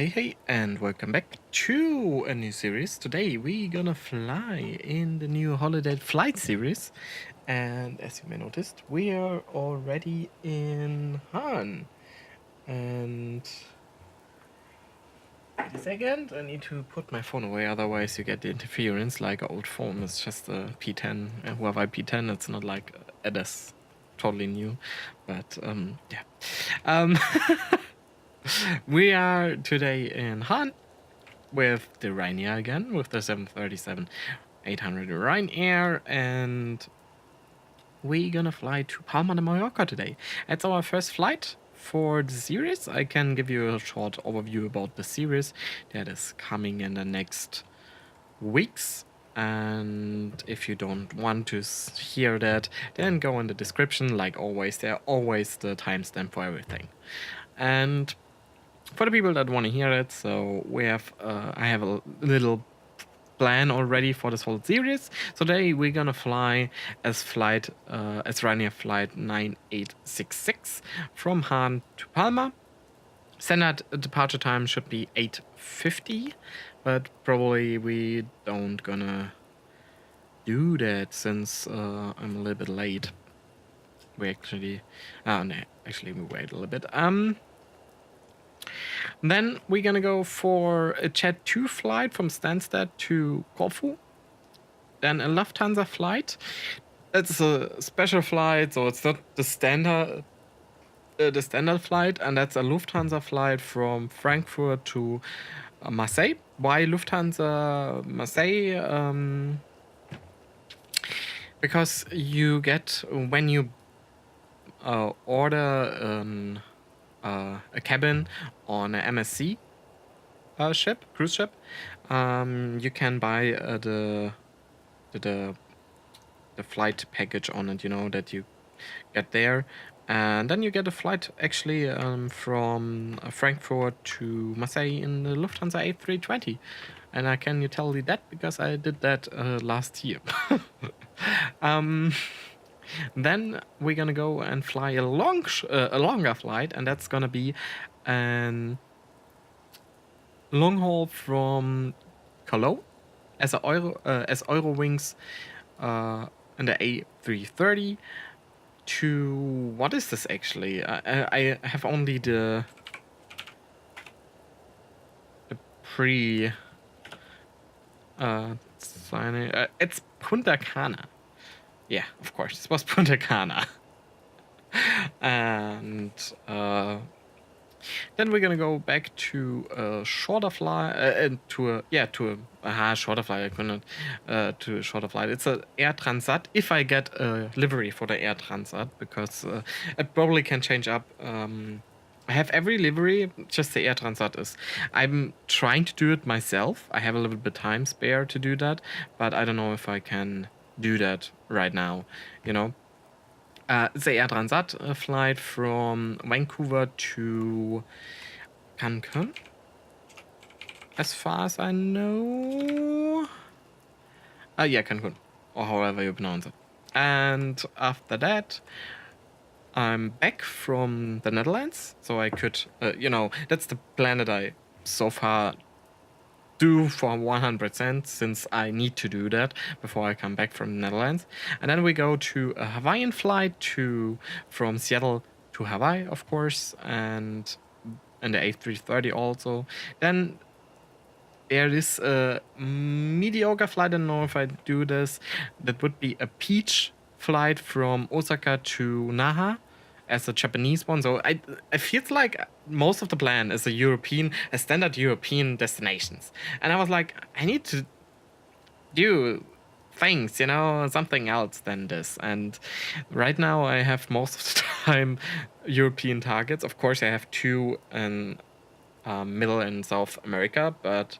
Hey, and welcome back to a new series. Today we're gonna fly in the new holiday flight series. And as you may notice, we are already in Hahn. And wait a second, I need to put my phone away, otherwise you get the interference like an old phone. It's just a P10, a Huawei P10. It's not like it is totally new, but yeah. We are today in Hahn with the Ryanair again, with the 737-800 Ryanair, and we're gonna fly to Palma de Mallorca today. It's our first flight for the series. I can give you a short overview about the series that is coming in the next weeks. And if you don't want to hear that, then go in the description. Like always, there are always the timestamp for everything. And for the people that want to hear it, so we have I have a little plan already for this whole series. So today we're gonna fly as Ryanair flight 9866 from Hahn to Palma. Standard departure time should be 8:50, but probably we don't gonna do that since I'm a little bit late. We actually we wait a little bit. Then we're gonna go for a Jet 2 flight from Stansted to Corfu. Then a Lufthansa flight. It's a special flight, so it's not the standard flight, and that's a Lufthansa flight from Frankfurt to Marseille. Why Lufthansa Marseille? Because you get, when you order a cabin on an MSC cruise ship, you can buy the flight package on it, that you get there, and then you get a flight actually from Frankfurt to Marseille in the Lufthansa A320. And I can tell you that because I did that last year. Then we're gonna go and fly a longer flight, and that's gonna be a long haul from Cologne as Eurowings in the A330 to, what is this actually? I have only the pre signing. It's Punta Cana. Yeah, of course, this was Punta Cana. And then we're gonna go back to a shorter flight, to a shorter flight. I couldn't to a shorter flight. It's a Air Transat. If I get a livery for the Air Transat, because it probably can change up. I have every livery, just the Air Transat is. I'm trying to do it myself. I have a little bit time spare to do that, but I don't know if I can do that right now, It's a Air Transat flight from Vancouver to Cancun, as far as I know. Yeah, Cancun, or however you pronounce it. And after that, I'm back from the Netherlands, so I could, that's the plan that I so far do for 100%, since I need to do that before I come back from the Netherlands. And then we go to a Hawaiian flight from Seattle to Hawaii, of course, and the A330 also. Then there is a mediocre flight. I don't know if I do this. That would be a Peach flight from Osaka to Naha, as a Japanese one. So I feels like most of the plan is a standard European destinations. And I was like, I need to do things, something else than this. And right now I have most of the time European targets. Of course, I have two in Middle and South America, but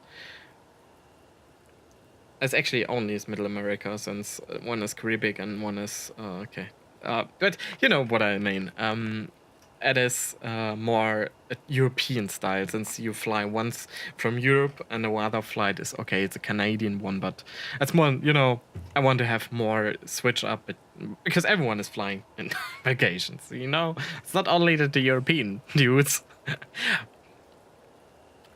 it's actually only Middle America, since one is Caribbean and one is okay. But you know what I mean. It is more European style, since you fly once from Europe and the other flight is, okay, it's a Canadian one, but it's more, I want to have more switch up, because everyone is flying in vacations, It's not only the European dudes.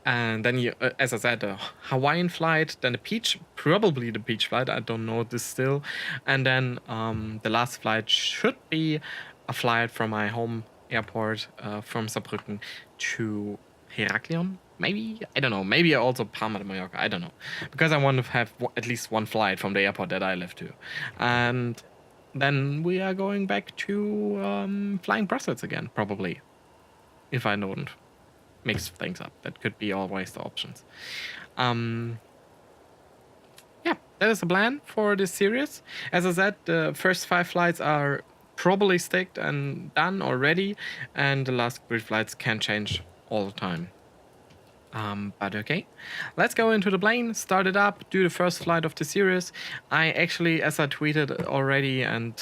And then you, as I said, the Hawaiian flight, then the Peach, probably the Peach flight. I don't know this still. And then the last flight should be a flight from my home airport from Saarbrücken to Heraklion. Maybe, I don't know. Maybe also Palma de Mallorca. I don't know, because I want to have at least one flight from the airport that I live to, and then we are going back to flying Brussels again, probably, if I don't mix things up. That could be always the options. Yeah, that is the plan for this series. As I said, the first 5 flights are probably sticked and done already, and the last 3 flights can change all the time. But okay, let's go into the plane, start it up, do the first flight of the series. I actually, as I tweeted already and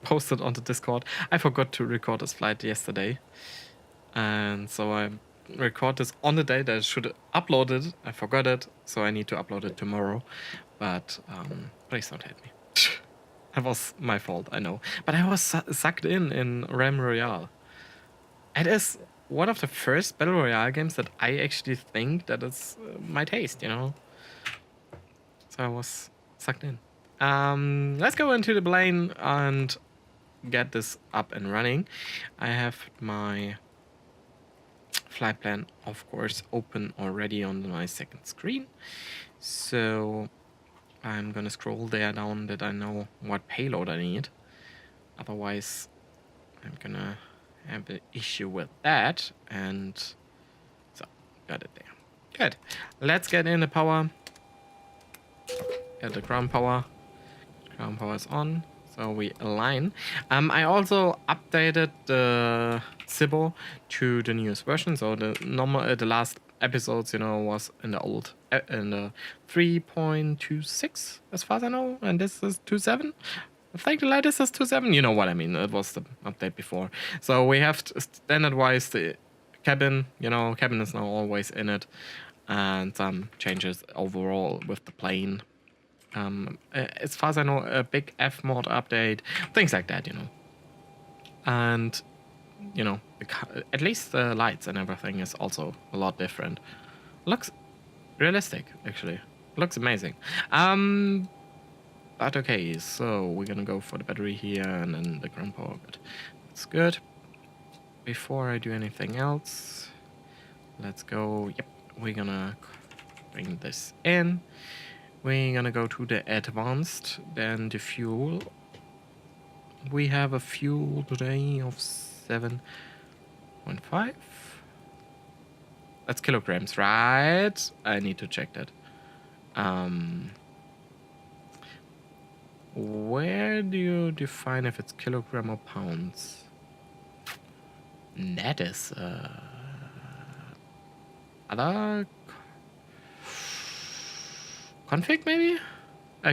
posted on the Discord, I forgot to record this flight yesterday. And so I record this on the day that I should upload it. I forgot it, so I need to upload it tomorrow. But please don't hate me. That was my fault, I know. But I was sucked in Ram Royale. It is one of the first Battle Royale games that I actually think that is my taste, you know? So I was sucked in. Let's go into the plane and get this up and running. I have my flight plan, of course, open already on my second screen. So I'm gonna scroll there down that I know what payload I need. Otherwise, I'm gonna have an issue with that. And so, got it there. Good. Let's get in the power. Get the ground power. Ground power is on. So we align. I also updated the ZIBO to the newest version. So the normal, the last episodes, you know, was in the old, in the 3.26 as far as I know, and this is 2.7. I think the latest is 2.7. You know what I mean? It was the update before. So we have standard-wise the cabin. You know, cabin is now always in it, and some changes overall with the plane. As far as I know, a big F mod update, things like that, you know. And, you know, at least the lights and everything is also a lot different. Looks realistic, actually. Looks amazing. But okay, so we're gonna go for the battery here and then the ground power. But that's good. Before I do anything else, let's go. Yep, we're gonna bring this in. We're gonna go to the advanced, then the fuel. We have a fuel today of 7.5. That's kilograms, right? I need to check that. Where do you define if it's kilogram or pounds? That is other config, maybe?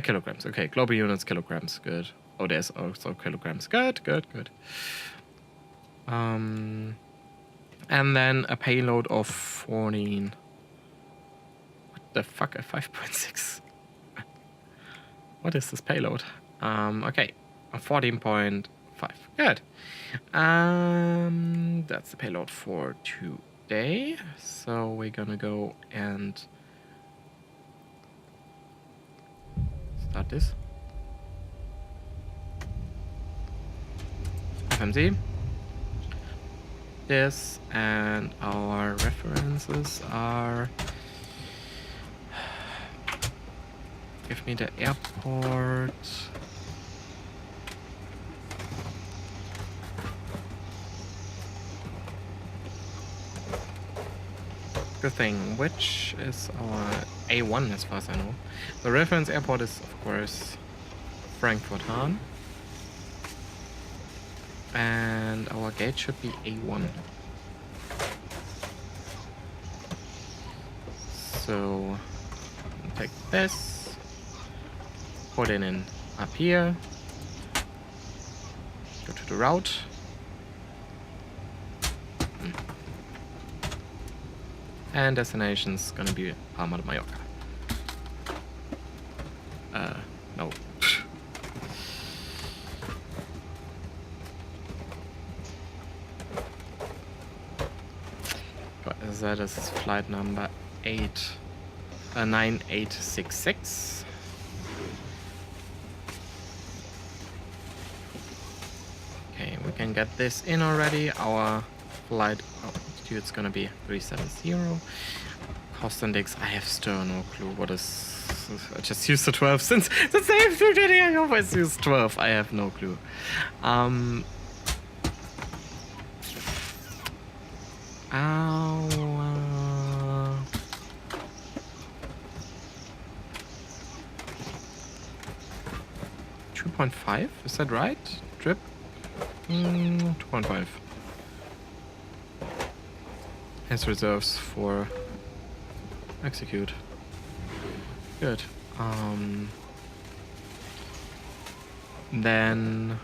Kilograms. Okay, global units, kilograms. Good. Oh, there's also kilograms. Good, good, good. And then a payload of 14. What the fuck? A 5.6. What is this payload? Okay, a 14.5. Good. That's the payload for today. So we're gonna go and start this. FMC. This, and our references are. Give me the airport. Good thing. Which is our A1 as far as I know. The reference airport is, of course, Frankfurt-Hahn. And our gate should be A1. So, take this. Put it in up here. Go to the route. And destination's gonna be Palma de Mallorca. No. That is flight number 9866. Okay, we can get this in already. Our flight altitude's gonna be 370. Cost index, I have still no clue what is. I just used the 12 since the same today. I always use 12. I have no clue. 2.5, is that right? Trip? 2.5. Has reserves for execute. Good. Then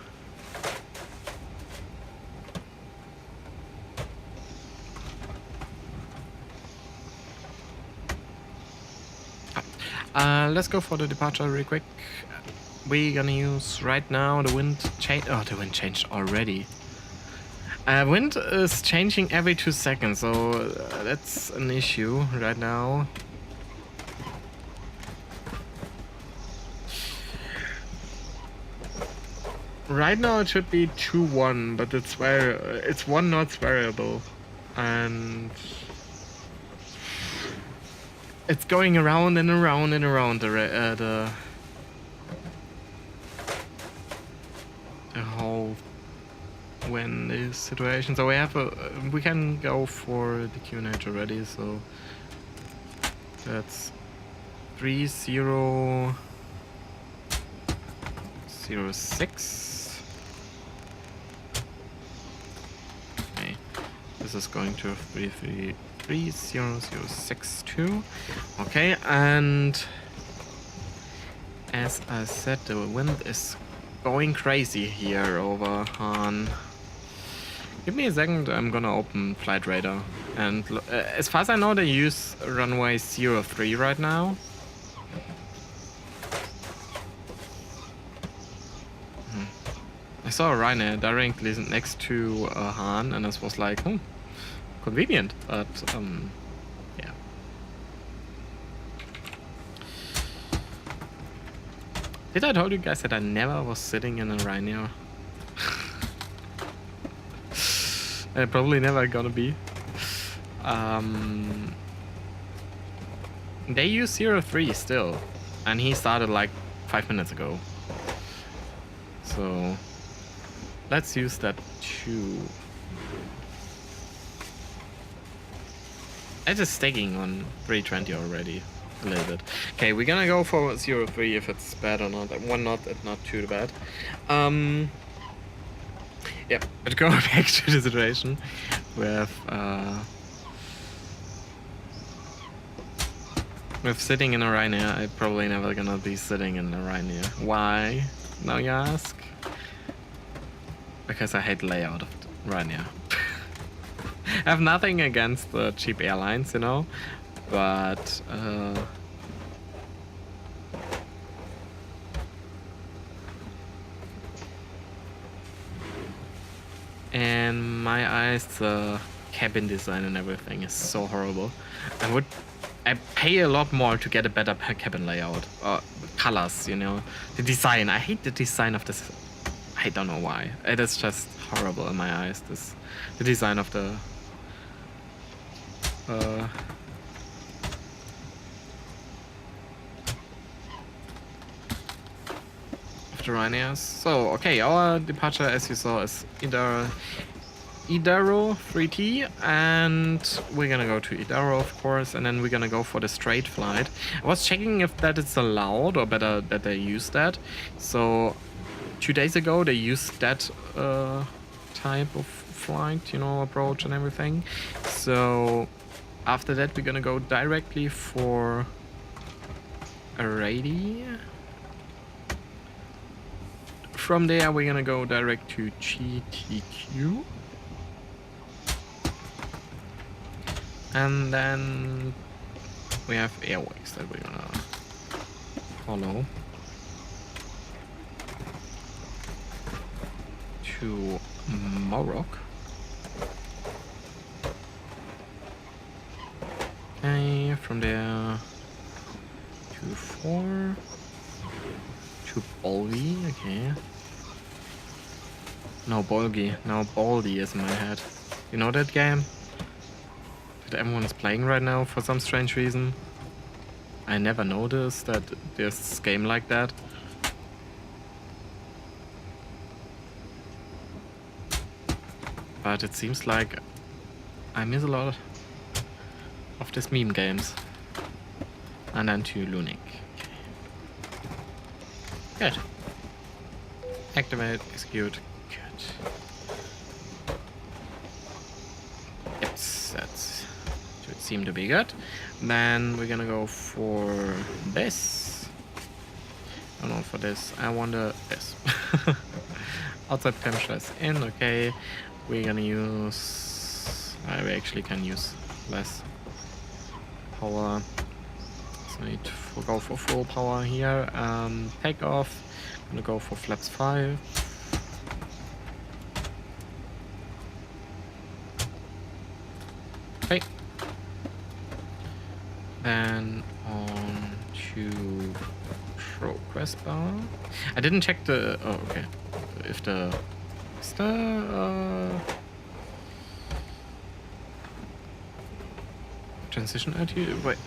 let's go for the departure real quick. We're gonna use right now the wind change. Oh, the wind changed already. Wind is changing every 2 seconds, so that's an issue right now. Right now it should be 2-1, but it's 1 knots variable, and it's going around and around and around the whole wind situation. So we can go for the QNH already. So that's 3006. This is going to 33062. Okay, and as I said, the wind is going crazy here over Hahn. Give me a second, I'm gonna open Flight Radar. And as far as I know, they use runway 03 right now. I saw a Ryanair directly next to Hahn, and this was like, convenient, but yeah. Did I told you guys that I never was sitting in a Ryanair? I'm probably never gonna be. They use 03 still, and he started like 5 minutes ago. So let's use that too. I'm just staking on 320 already a little bit. Okay, we're gonna go for 03 if it's bad or not. 1 knot, it's not too bad. Yeah, but going back to the situation with sitting in a Ryanair. I'm probably never gonna be sitting in a Ryanair. Why? Now you ask? Because I hate the layout of Ryanair. I have nothing against the cheap airlines, you know, but in my eyes, the cabin design and everything is so horrible. I pay a lot more to get a better cabin layout, colors, you know, the design. I hate the design of this. I don't know why. It is just horrible in my eyes. The design of the Ryanairs. So okay, our departure, as you saw, is IDARO 3T, and we're gonna go to IDARO, of course, and then we're gonna go for the straight flight. I was checking if that is allowed, or better that they use that. So 2 days ago they used that type of flight, you know, approach and everything. So after that we're gonna go directly for ERADI. From there we're gonna go direct to GTQ. And then we have airways that we're gonna follow to MOROK. Okay, from there to 4 to BOLGI. Okay. No, BOLGI. Now BOLGI is in my head. You know that game that everyone is playing right now for some strange reason? I never noticed that there's this game like that. But it seems like I miss a lot of these meme games. And then to LUNIK. Okay. Good. Activate, execute. Good. Yes, that should seem to be good. Then we're gonna go for this. Oh no, for this. I want this. Outside temperature is in, okay. We're gonna use... we actually can use less power. So I need to go for full power here. Takeoff. I'm gonna go for flaps 5. Okay. Then on to progress bar. I didn't check the... oh, okay. If the... is the... transition altitude? Wait,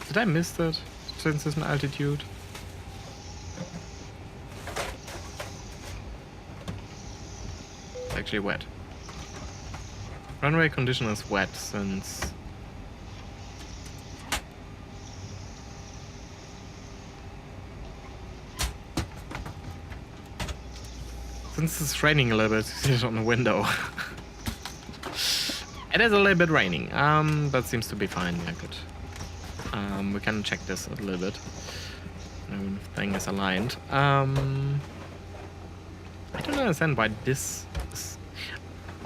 did I miss that transition altitude? It's actually wet. Runway condition is wet since... since it's raining a little bit, it's on the window. It is a little bit raining, but seems to be fine. Yeah, good. We can check this a little bit. Everything is aligned. I don't understand why this is...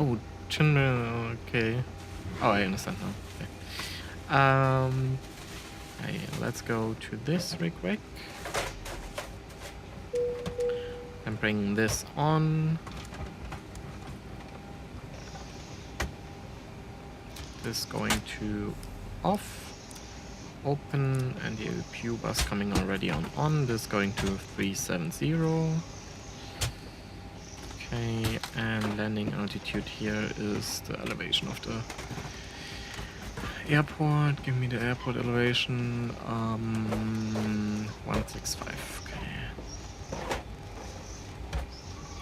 oh, okay. Oh, I understand now. Okay. Okay, let's go to this real quick. And bring this on. This going to off. Open, and the PU bus coming already on. This going to 370. Okay, and landing altitude here is the elevation of the airport. Give me the airport elevation. 165. Okay.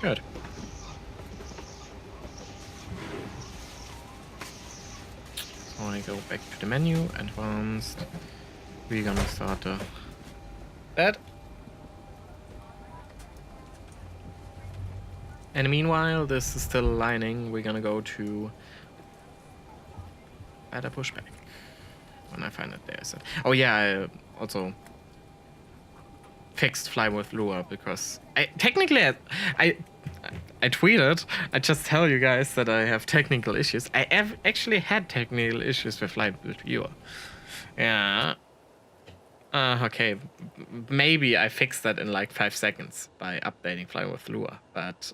Good. So I go back to the menu, advanced. We're gonna start that. And meanwhile, this is still aligning. We're gonna go to better pushback. When I find it there. So, oh yeah, I also fixed fly with lure because I tweeted. I just tell you guys that I have technical issues. I have actually had technical issues with fly with lure. Yeah. Okay, maybe I fixed that in like 5 seconds by updating Fly with Lure, but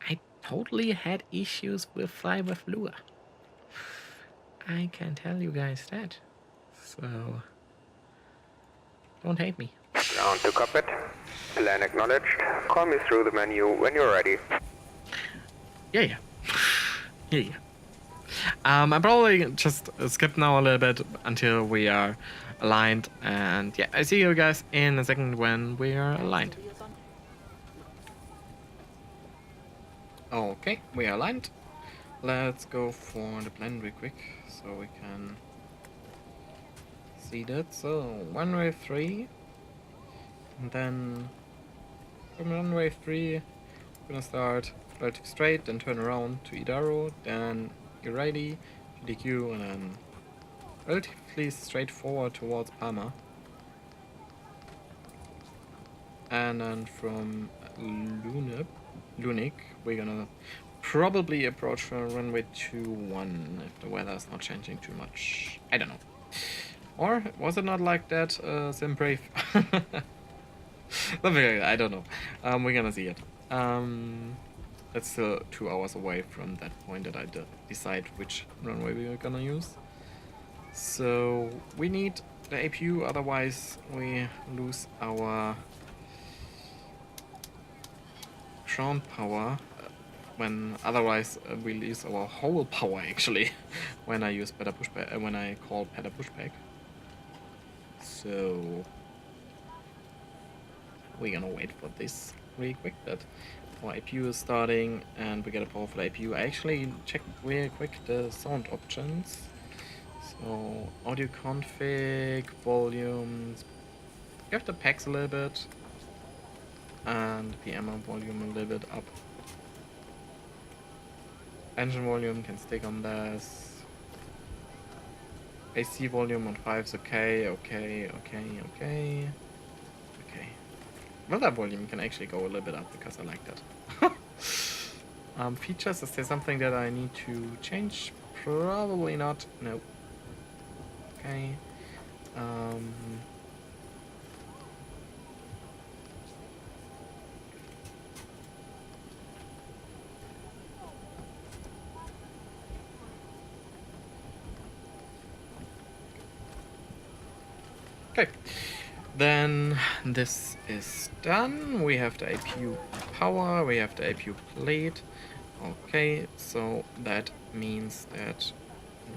I totally had issues with Fly with Lure. I can tell you guys that. So, don't hate me. Ground to cockpit. Plan acknowledged. Call me through the menu when you're ready. Yeah. I probably just skip now a little bit until we are aligned, and yeah, I see you guys in a second when we are aligned. Okay, we are aligned. Let's go for the plan real quick so we can see that. So runway 3, and then from runway 3 we're gonna start relative straight, then turn around to IDARO, then ERADI, PDQ, and then relatively straightforward towards Palma. And then from LUNIK, we're gonna probably approach runway 21 if the weather is not changing too much. I don't know. Or was it not like that, Simbrave? I don't know. We're gonna see it. That's still 2 hours away from that point that I decide which runway we're gonna use. So we need the APU, otherwise we lose our ground power. Otherwise we lose our whole power actually when I use better pushback. When I call better pushback. So we're gonna wait for this really quick. That our APU is starting and we get a powerful APU. I actually checked really quick the sound options. So audio config, volumes, you have the packs a little bit, and PM volume a little bit up. Engine volume can stick on this. AC volume on 5 is okay. Weather volume can actually go a little bit up because I like that. Features, is there something that I need to change? Probably not. No. Okay. Okay. Then this is done. We have the APU power, we have the APU plate. Okay, so that means that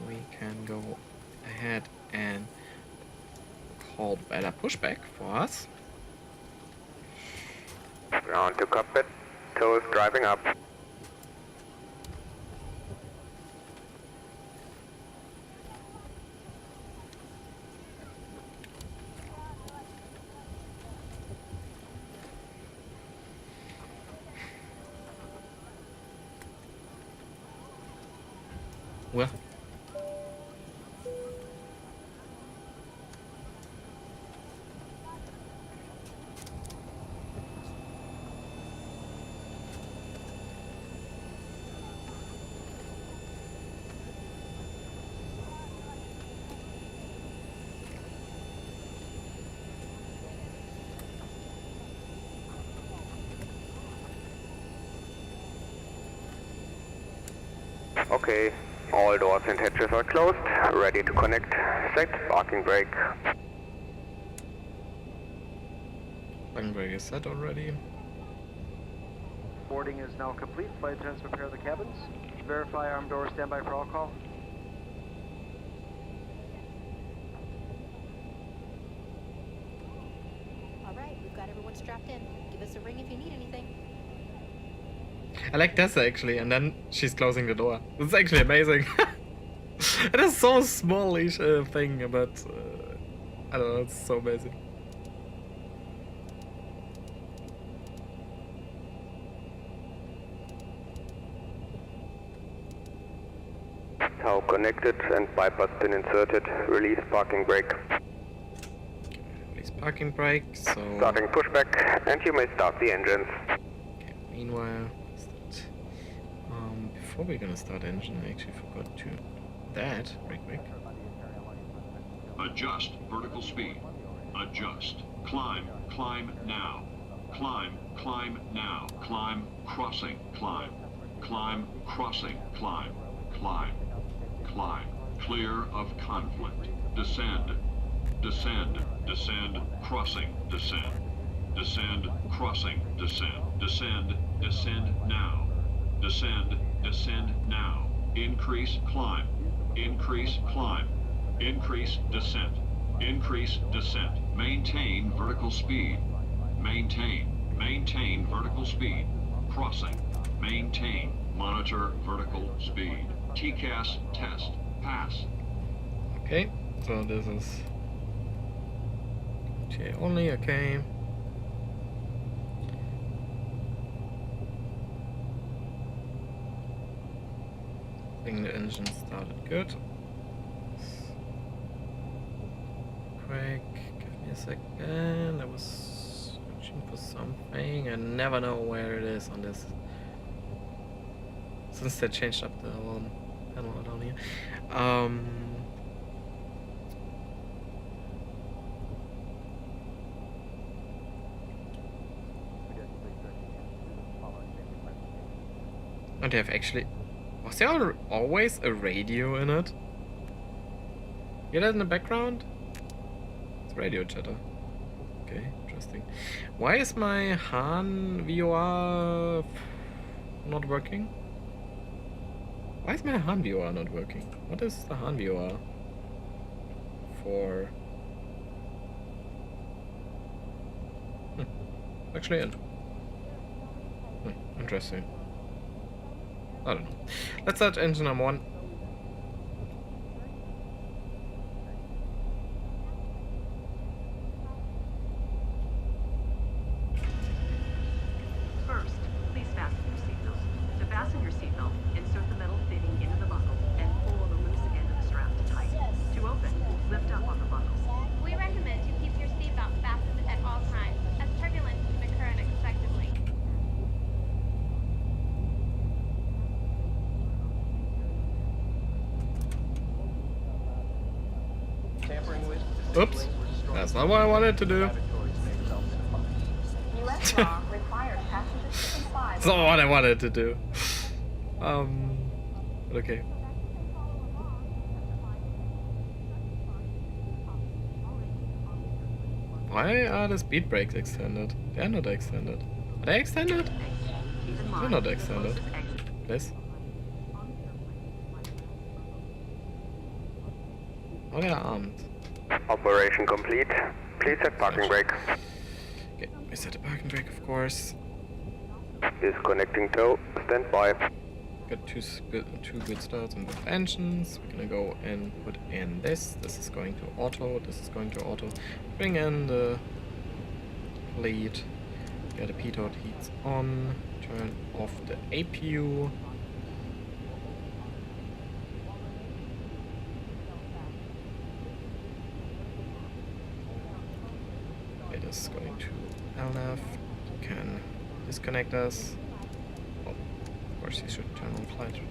we can go ahead and call better pushback for us. Ground to cockpit. Toes driving up. Well, Okay, all doors and hatches are closed. Ready to connect. Set parking brake. parking brake is set already. Boarding is now complete. Flight attendants prepare the cabins. Verify arm doors, standby for all call. All right, we've got everyone strapped in. Give us a ring if you need anything. I like Tessa actually, and then she's closing the door. It's actually amazing. It is so smallish thing, but I don't know, it's so amazing. Tow connected and bypass pin inserted. Release parking brake. Release parking brake, so... Starting pushback, and you may start the engines. Okay, meanwhile, before we're gonna start engine, I actually forgot to that real quick. Adjust vertical speed. Adjust. Climb. Climb now. Climb. Climb now. Climb. Crossing. Climb. Climb. Crossing. Climb. Climb. Climb. Clear of conflict. Descend. Descend. Descend. Crossing. Descend. Descend. Crossing. Descend. Descend. Descend now. Descend. Descend now. Increase climb. Increase climb. Increase descent. Increase descent. Maintain vertical speed. Maintain. Maintain vertical speed. Crossing. Maintain. Monitor vertical speed. TCAS test. Pass. Okay, so this is J only, okay. I think the engine started good. Quick, give me a second. I was searching for something. I never know where it is on this. Since they changed up the whole panel down here. And they have actually... Was there always a radio in it? Hear that in the background? It's radio chatter. Okay, interesting. Why is my Hahn VOR not working? Why is my Hahn VOR not working? What is the Hahn VOR for? Actually in. Interesting. I don't know. Let's search engine number 1. First, please fasten your seatbelt. To fasten your seatbelt, insert the metal fitting into the buckle and pull the loose end of the strap to tighten. To open, lift up on the buckle. We recommend you keep your seatbelt fastened at all times, as turbulence can occur unexpectedly. Tampering with. Oops. That's not what I wanted to do. U.S. law requires passengers to comply. That's not what I wanted to do. Okay. Why are the speed brakes extended? They're not extended. Are they extended? They're not extended. Please. Oh, they're armed. Operation complete. Please set parking brake. Okay, we set the parking brake, of course. Disconnecting tow. Stand by. Got two good starts on both engines. We're gonna go and put in this. This is going to auto. This is going to auto. Bring in the lead. Get the pitot heats on. Turn off the APU. It is going to LNAV. You can disconnect us. Oh, of course, you should turn on flight.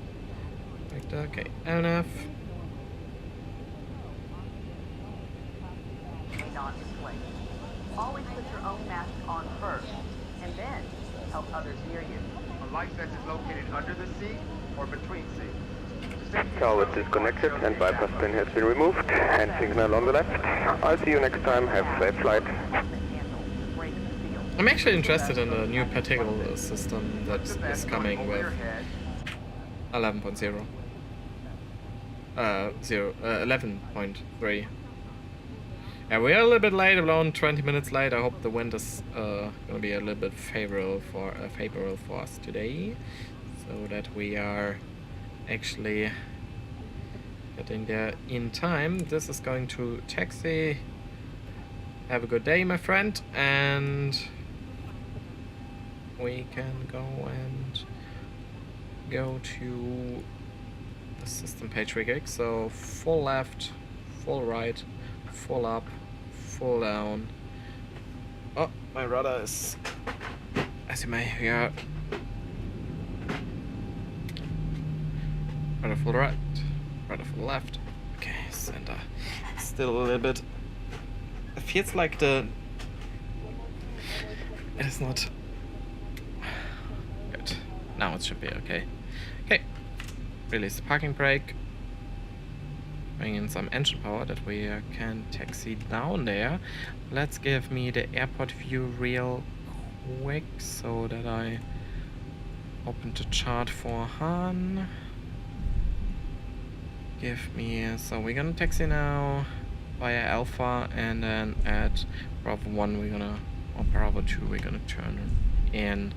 Like that. Okay, LNAV. Non-display. Always put your own mask on first, and then help others near you. A light vest is located under the seat or between seats. Tow is disconnected and bypass pin has been removed. Hand signal on the left. I'll see you next time. Have a safe flight. I'm actually interested in the new particle system that is coming with 11.0. 11.3. Yeah, we are a little bit late, around 20 minutes late. I hope the wind is gonna be a little bit favorable for us today, so that we are actually getting there in time. This is going to taxi. Have a good day, my friend, and we can go to the system page real quick. So full left, full right, full up, full down. Oh, my rudder is, as you may hear, rudder full right, rudder full left. Okay, center. Still a little bit. It feels like it is not good. Now it should be okay. Okay, release the parking brake. Bring in some engine power that we can taxi down there. Let's give me the airport view real quick so that I open the chart for Hahn. Give me, so we're gonna taxi now via Alpha, and then at Bravo 1 we're gonna, or Bravo 2 we're gonna turn in.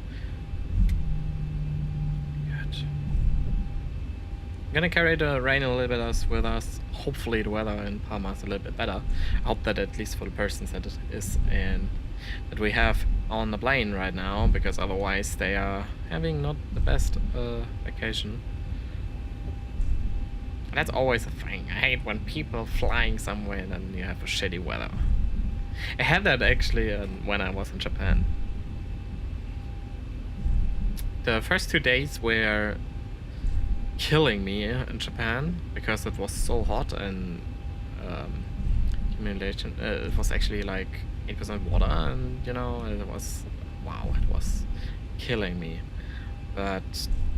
Good. I'm gonna carry the rain a little bit with us. Hopefully the weather in Palma is a little bit better. I hope that at least for the persons that it is and that we have on the plane right now, because otherwise they are having not the best vacation. That's always a thing. I hate when people flying somewhere and then you have a shitty weather. I had that actually when I was in Japan. The first 2 days were killing me in Japan because it was so hot and humiliation. It was actually like 8% water, and you know, it was, wow, it was killing me. But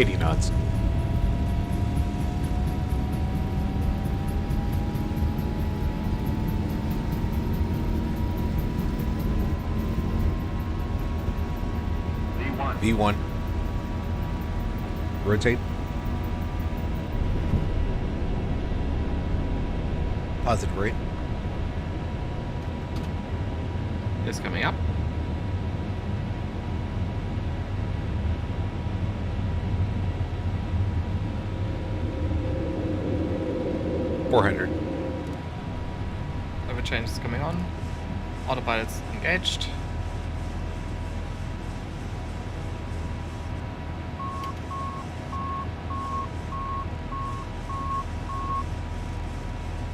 80 knots. V1. Rotate. Positive rate. Is coming up. $400. Level change is coming on. Autopilot's engaged.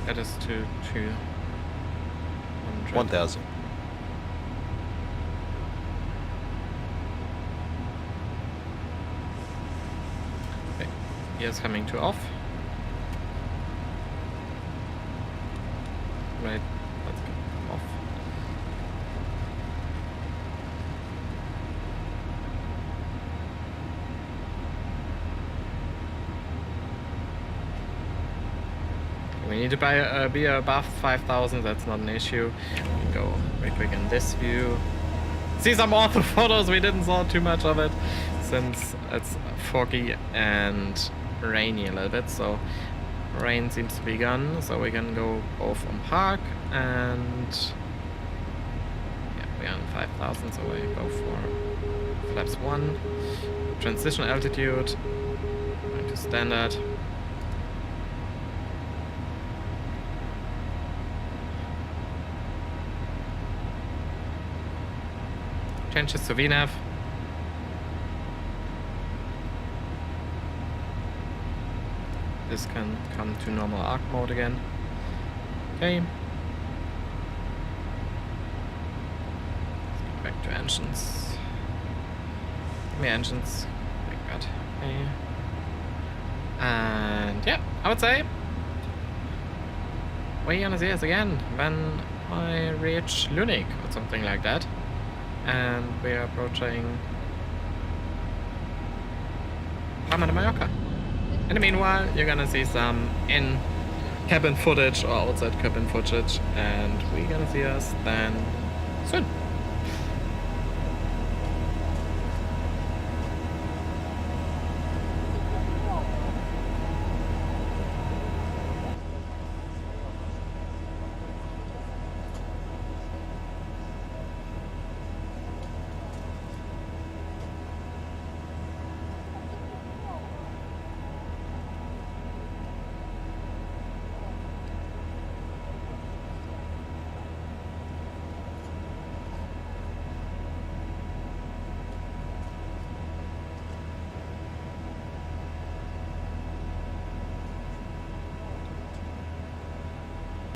That is to 1,000. Okay. Here's coming to off. Right, let's go off. We need to be above 5,000, that's not an issue. We go very quick in this view. See some ortho photos, we didn't saw too much of it since it's foggy and rainy a little bit, so rain seems to be gone, so we can go both on park and yeah, we're on 5,000, so we go for flaps 1. Transition altitude, going to standard. Changes to VNAV. This can come to normal arc mode again. Okay. Let's go back to engines. Give me engines. Like that. Okay. And yeah, I would say we're gonna see us again when I reach LUNIK or something like that. And we are approaching Palma de Mallorca. In the meanwhile, you're gonna see some in-cabin footage or outside cabin footage, and we're gonna see us then soon.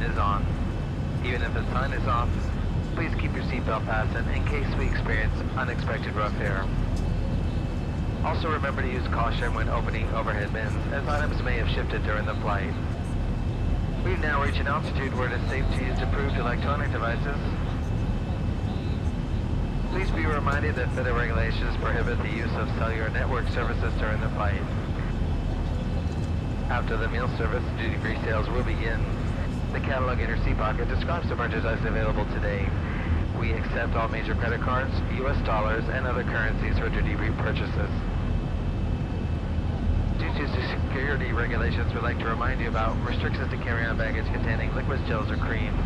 Is on. Even if the sign is off, please keep your seatbelt fastened in case we experience unexpected rough air. Also remember to use caution when opening overhead bins, as items may have shifted during the flight. We've now reached an altitude where it is safe to use approved electronic devices. Please be reminded that federal regulations prohibit the use of cellular network services during the flight. After the meal service, duty-free sales will begin. The catalog in your seat pocket describes the merchandise available today. We accept all major credit cards, US dollars, and other currencies for duty-free purchases. Due to security regulations, we'd like to remind you about restrictions to carry on baggage containing liquids, gels, or creams.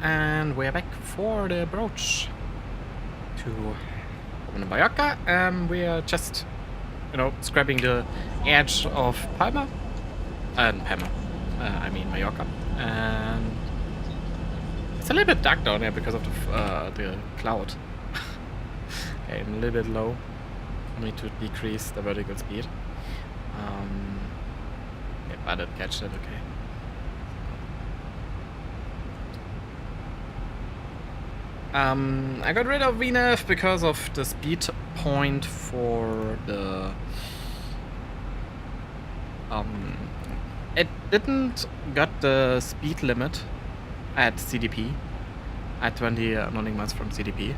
and we're back for the approach to Palma de Mallorca. We are just, you know, scraping the edge of Palma. I mean Mallorca. And it's a little bit dark down here because of the cloud. Okay, I'm a little bit low. I need to decrease the vertical speed. Yeah, but it catched it, okay. I got rid of VNAV because of the speed point for the... it didn't got the speed limit at CDP, at 20 nautical miles from CDP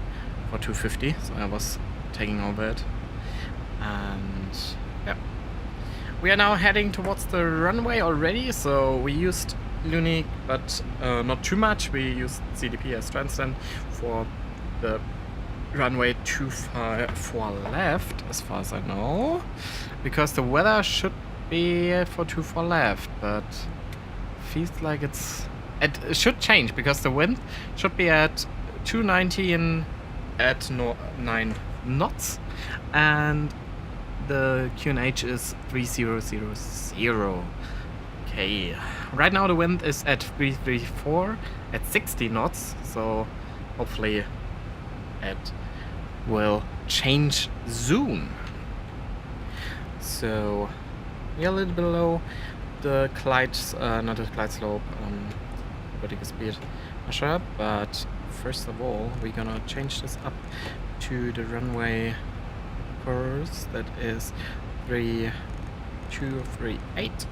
for 250, so I was taking over it. And yeah, we are now heading towards the runway already, so we used LUNIK, but not too much. We used CDP as transcend for the runway 254 left, as far as I know, because the weather should be for 24 left, but feels like it should change because the wind should be at 219 at 9 knots, and the QNH is 3000. Okay, right now the wind is at 334 at 60 knots, so hopefully it will change soon. So we're a little below the Clyde, not the Clyde slope, vertical speed measure, but first of all we're gonna change this up to the runway course that is 3238.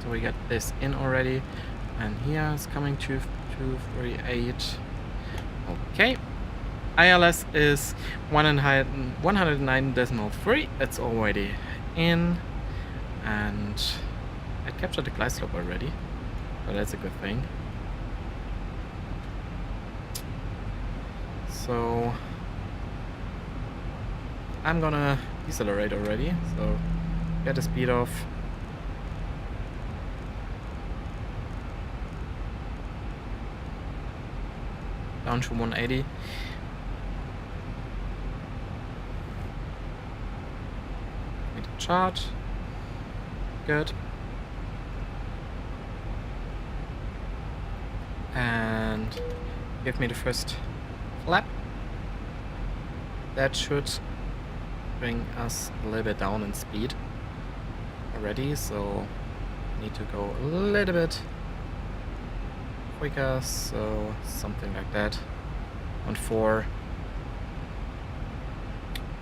So we got this in already, and here is coming to 238. Okay, ILS is 109.3. It's already in, and I captured the glide slope already, so that's a good thing. So I'm gonna decelerate already, so get the speed off. Down to 180. Need to charge. Good. And give me the first flap. That should bring us a little bit down in speed already, so need to go a little bit quicker, so something like that. 1.4.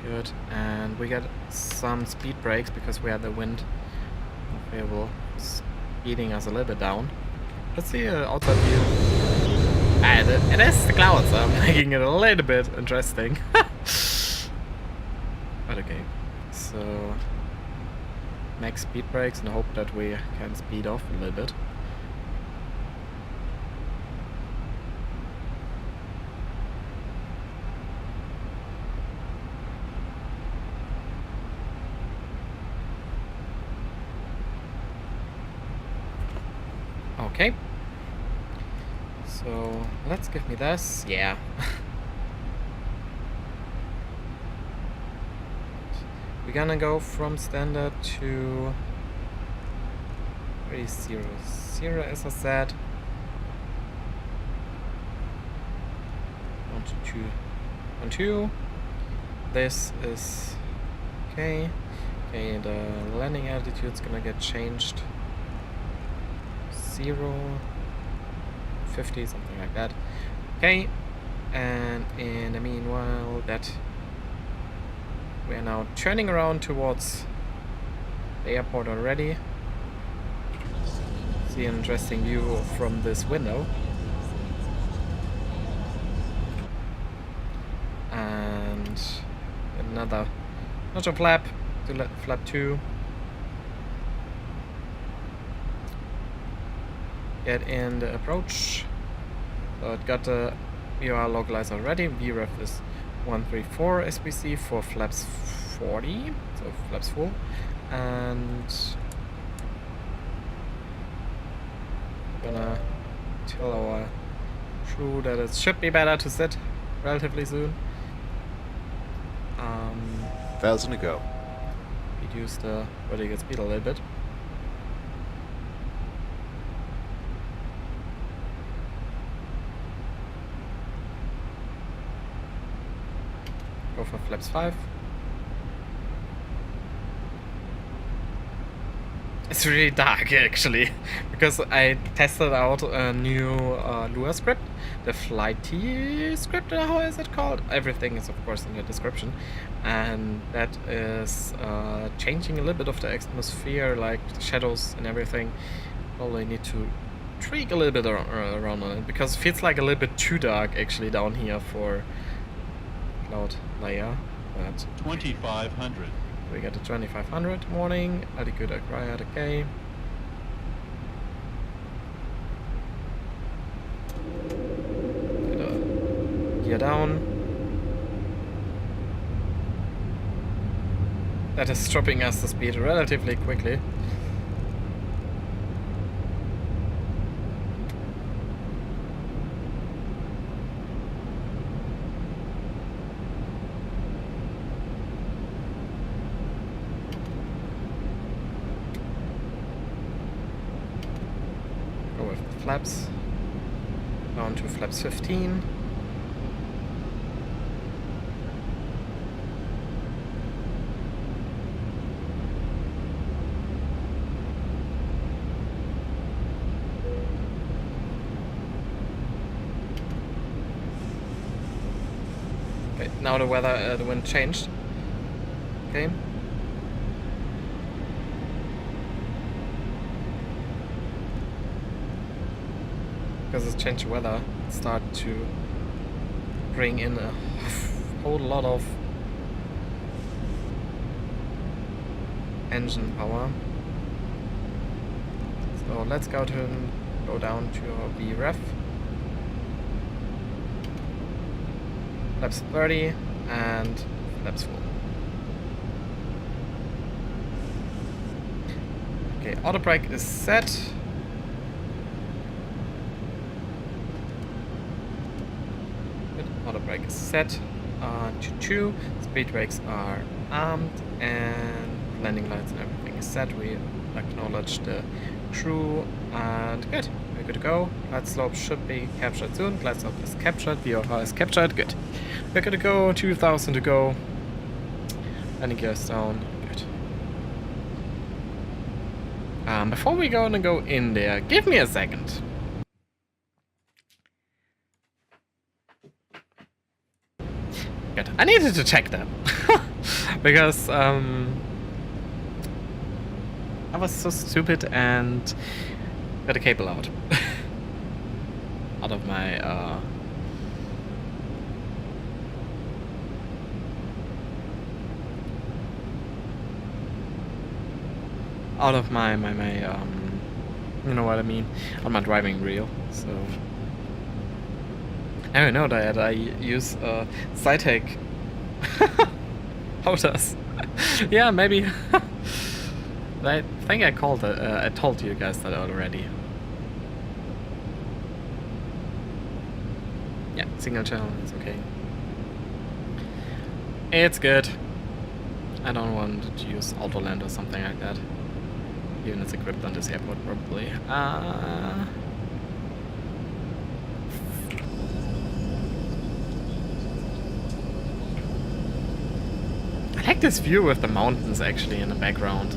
Good, and we get some speed brakes because we had the wind favorable, speeding us a little bit down. Let's see outside view. And it is the clouds, so I'm making it a little bit interesting. But okay, so max speed brakes and hope that we can speed off a little bit. Okay, so let's give me this. Yeah. We're gonna go from standard to 300 as I said. On to 2. This is okay. Okay, the landing altitude's gonna get changed. 0, 50, something like that. Okay, and in the meanwhile that we are now turning around towards the airport already. See an interesting view from this window. And another flap to flap 2. Get in the approach. So it got the VOR localized already. VREF is 134 as we see for flaps 40, so flaps full. And gonna tell our true that it should be better to sit relatively soon. 1,000 to go. Reduce the vertical speed a little bit. Go for flaps 5. It's really dark actually, because I tested out a new Lua script, the Flighty script, how is it called? Everything is of course in the description, and that is changing a little bit of the atmosphere, like the shadows and everything. Probably need to tweak a little bit around on it, because it feels like a little bit too dark actually down here for cloud layer. But 2,500. we got the 2500 morning, altitude acquired, okay. Get a gear down. That is dropping us the speed relatively quickly. Flaps down to flaps 15. Okay, now the weather, the wind changed. Okay. Because it's changed weather, start to bring in a whole lot of engine power. So let's go down to our VREF. Flaps 30 and flaps full. Okay, auto brake is set. Auto brake is set to 2, speed brakes are armed, and landing lights and everything is set. We acknowledge the crew, and good. We're good to go. Glide slope should be captured soon. Glide slope is captured. VOR is captured. Good. We're good to go. 2,000 to go. Landing gears down. Good. Before we gonna go in there, give me a second. Good. I needed to check that because I was so stupid and got a cable out out of my you know what I mean, on my driving wheel. So I don't know that I use Zytec motors. Yeah, maybe. I think I called it. I told you guys that already. Yeah, single channel. It's okay. It's good. I don't want to use Autoland or something like that. Even it's equipped on this airport, probably. I like this view with the mountains actually in the background.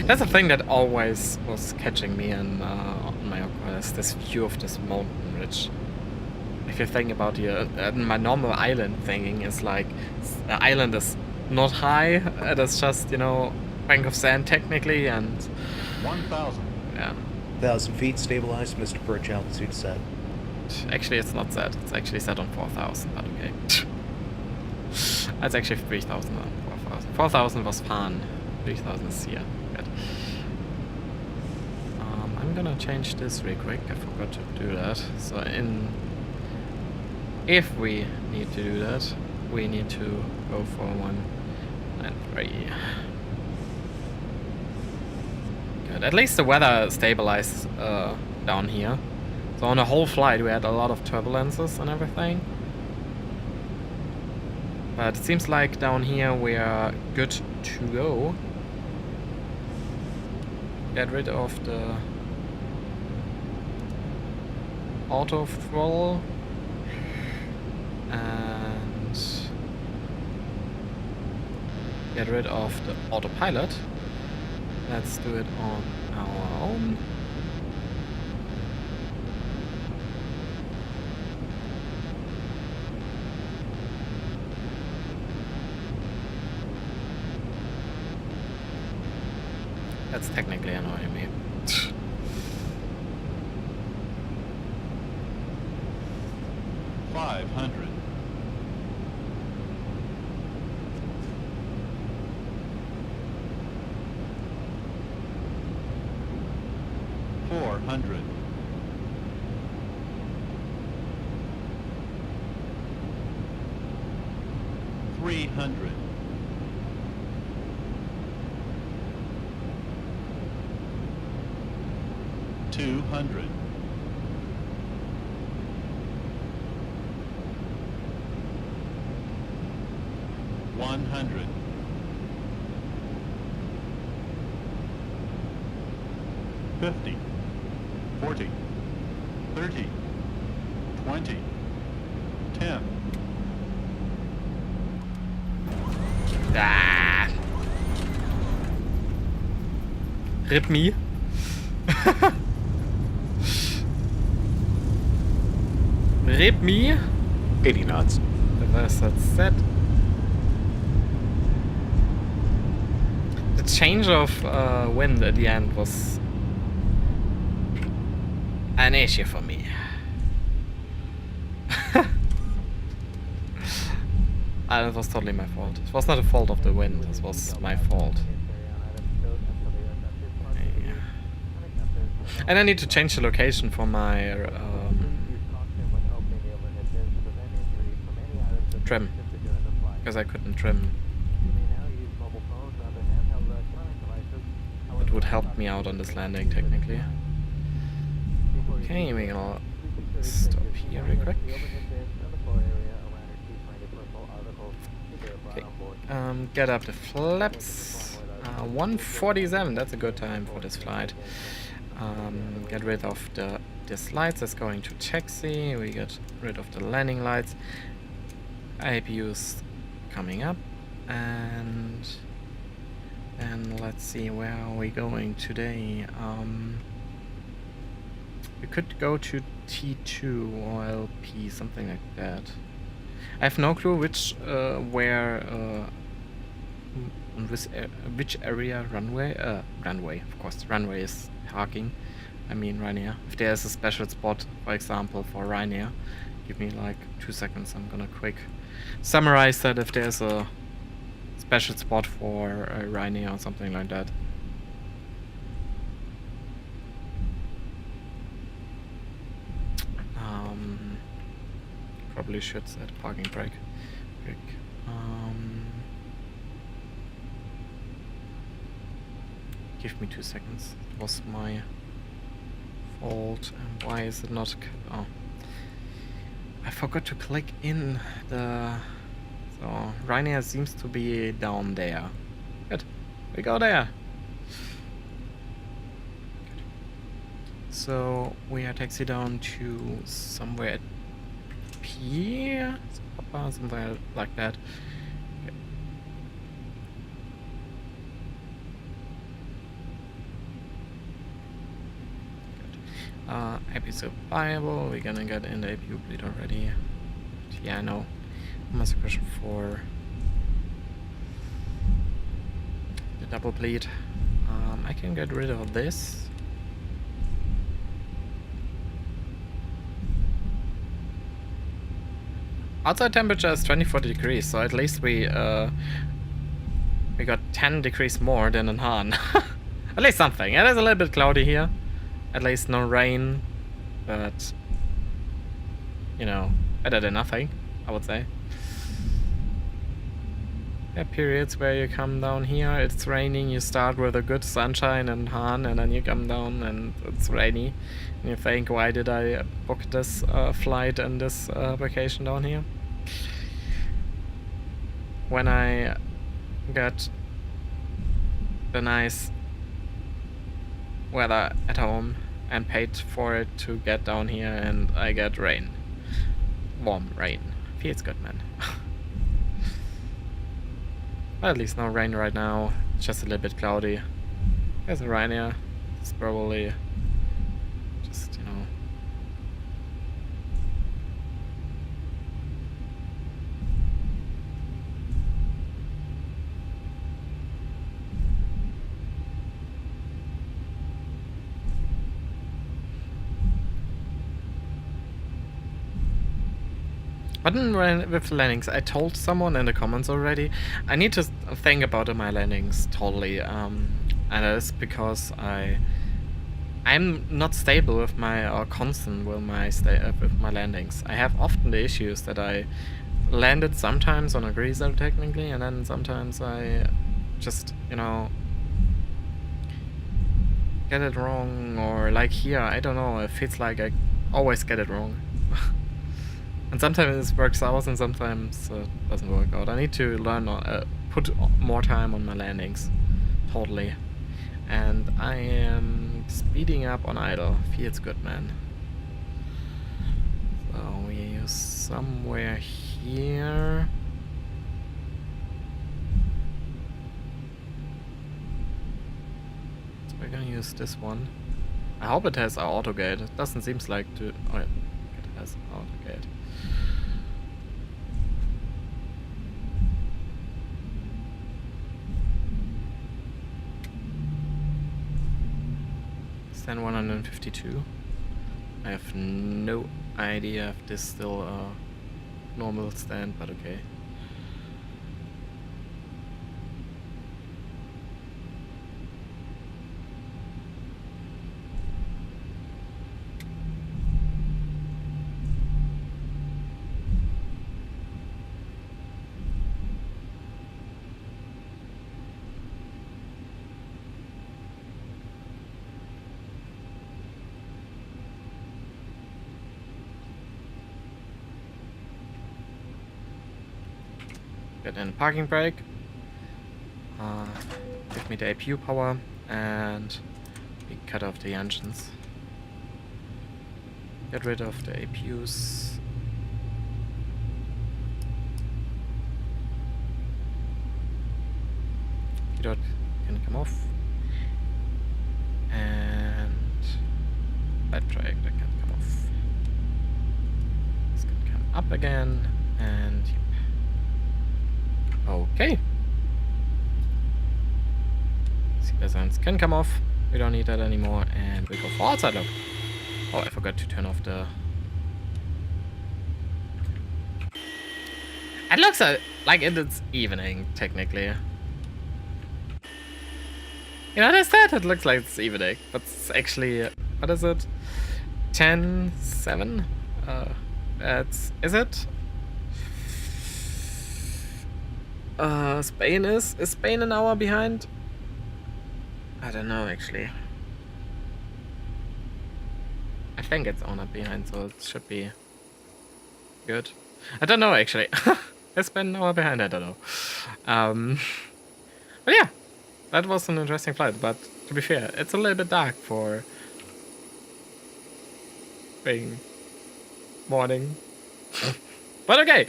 That's a thing that always was catching me in Mallorca, is this view of this mountain ridge. If you think about my normal island thinking is like, the island is not high, it is just, you know, bank of sand technically, and 1,000. Yeah. 1,000 feet stabilized, Mr. Perch, altitude set. Actually, it's not set. It's actually set on 4,000, but okay. That's actually 3,000 on 4,000. 4,000 was Hahn. 3,000 is here. Good. I'm gonna change this real quick. I forgot to do that. So if we need to do that, we need to go for 193. Good. At least the weather stabilized down here. So on the whole flight we had a lot of turbulences and everything. But it seems like down here we are good to go. Get rid of the auto throttle and get rid of the autopilot. Let's do it on our own. That's technically annoying me. 500. 400. 300. 200. 100. 50. 40. 30. 20. 10. Ah. Rip me. Rip me. 80 knots. That's set. The change of wind at the end was an issue for me. It was totally my fault. It was not the fault of the wind, it was my fault. Okay. And I need to change the location for my trim, because I couldn't trim. It would help me out on this landing technically. Okay, we're gonna stop here real quick. Okay, get up the flaps. 147, that's a good time for this flight. Get rid of this lights that's going to taxi. We get rid of the landing lights. APU's coming up, and let's see, where are we going today? We could go to T2 or LP, something like that. I have no clue which which area runway, of course, runway is parking. I mean Ryanair. If there's a special spot, for example, for Ryanair, give me like 2 seconds. I'm gonna quick summarize that if there's a special spot for Ryanair or something like that. Probably should set parking brake. Quick. Give me 2 seconds. It was my fault. And why is it not? Oh, I forgot to click in the. So Ryanair seems to be down there. Good. We go there. Good. So we are taxi down to somewhere at P, somewhere like that. Okay. Good. AP survivable. We're gonna get in the APU bleed already. Yeah, no. Almost a question for the double bleed. I can get rid of this. Outside temperature is 24 degrees, so at least we got 10 degrees more than in Hahn. At least something. It is a little bit cloudy here. At least no rain, but you know, better than nothing, I would say. There are periods where you come down here, it's raining, you start with a good sunshine and Hahn, and then you come down and it's rainy. And you think, why did I book this flight and this vacation down here? When I got the nice weather at home and paid for it to get down here, and I get rain. Warm rain. Feels good, man. Well, at least no rain right now. It's just a little bit cloudy. There's a Ryanair. It's probably just, you know. But with landings, I told someone in the comments already, I need to think about my landings totally, and that is because I'm not stable with my, or constant with my landings. I have often the issues that I landed sometimes on a greaser technically, and then sometimes I just, you know, get it wrong, or like here, I don't know, it feels like I always get it wrong. And sometimes it works out and sometimes it doesn't work out. I need to learn, put more time on my landings. Totally. And I am speeding up on idle. Feels good, man. So we use somewhere here. So we're gonna use this one. I hope it has our auto gate. It doesn't seem like to. Oh yeah, it has auto gate. Stand 152. I have no idea if this is still a normal stand, but okay. Get in a parking brake, give me the APU power, and we cut off the engines. Get rid of the APUs. Pilot can come off, and that trajector can come off. This can come up again, and okay. Seatbelts can come off. We don't need that anymore, and we go for outside lock. Oh, I forgot to turn off the. It looks like it's evening, technically. You know, there's that. It looks like it's evening, but it's actually, what is it? 10:07. Is it? Spain is Spain an hour behind? I don't know, actually. I think it's on behind, so it should be good. I don't know, actually. Is Spain an hour behind? I don't know. But yeah, that was an interesting flight, but to be fair, it's a little bit dark for being morning. But okay,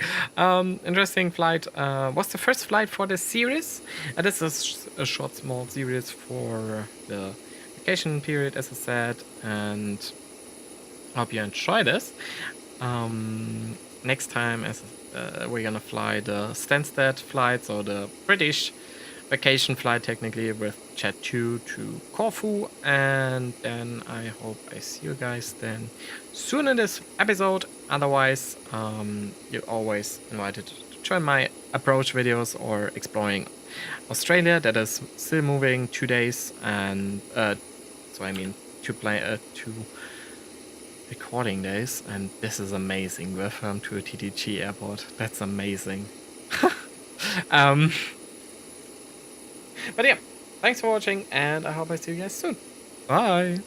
interesting flight. Was the first flight for this series. This is a short, small series for the vacation period, as I said, and I hope you enjoy this. Next time, we're gonna fly the Stansted flight, so the British vacation flight, technically, with Jet 2 to Corfu, and then I hope I see you guys then soon in this episode. Otherwise, you're always invited to join my approach videos or exploring Australia. That is still moving 2 days, and so I mean 2 recording days, and this is amazing. We're from to a TTG airport. That's amazing. But yeah, thanks for watching, and I hope I see you guys soon. Bye.